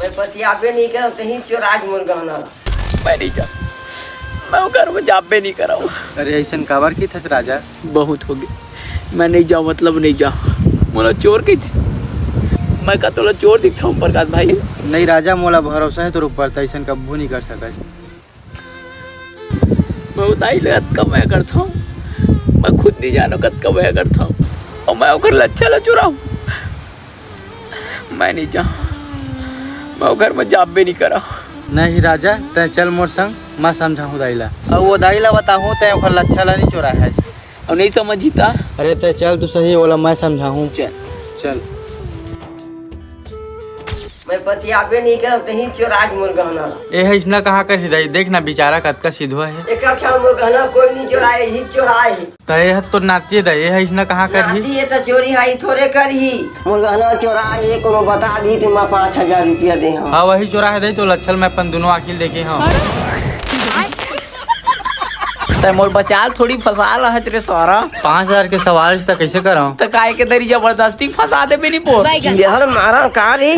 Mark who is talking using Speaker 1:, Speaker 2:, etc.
Speaker 1: मैं पतियाबे नहीं कर कहीं चोराज मुर्गा ना।
Speaker 2: मैं नहीं जा, मैं वो घर में जाबे नहीं करा हूँ।
Speaker 3: अरे ऐसा काबर की था राजा?
Speaker 2: बहुत हो गई, मैं नहीं जाऊँ मतलब नहीं जाऊँ। मोला चोर की थी, मैं का तोला चोर दिखता हूँ प्रकाश भाई।
Speaker 3: नहीं राजा, मोला भरोसा है तोर ऊपर, तो ऐसा कभी नहीं कर सका।
Speaker 2: मैं उताई लगत कमाया करता हूँ, मैं खुद नहीं जानो कत कमाया करता हूँ और मैं ओकर लच्छा ला चुरा हूँ। मैं नहीं जाऊँ, मैं वो घर में जाबे नहीं करा।
Speaker 3: नहीं राजा, तय चल मोर संग, मैं समझाऊँ दाइला। और वो दाइला बताऊँ तय ओकर लच्छा ला नहीं चोरा है
Speaker 2: और नहीं समझीता।
Speaker 3: अरे तय चल तू सही बोला, मैं समझाऊँ।
Speaker 2: चल
Speaker 3: चल।
Speaker 1: मैं पतियाबे नहीं कर कहीं चोराज मुर्गा ना।
Speaker 3: ए है इसना कहाँ कर हिदाई, देख ना बेचारा कतका सीधवा है।
Speaker 1: एक अच्छा मुर्गा ना कोई नहीं चुराए ही चुराए ही।
Speaker 3: तय है तो नातिए दे, ए है इसना कहाँ कर ही।
Speaker 1: ये तो चोरी हाई थोड़े कर ही। मुर्गा ना चुराए ये कोनो बता दी तो मैं 5,000 रुपया दे।
Speaker 3: हाँ वही चोरा है दे तो लच्छल मैं अपन दोनों आकिल देखे। हाँ
Speaker 2: ते मोर बचाल थोड़ी फसा रहा रे सारा।
Speaker 3: 5,000 के सवाल तक कैसे कराऊं?
Speaker 2: तो काय के दरी जबरदस्ती फंसा दे भी नहीं पो।
Speaker 1: यार मारा का रे।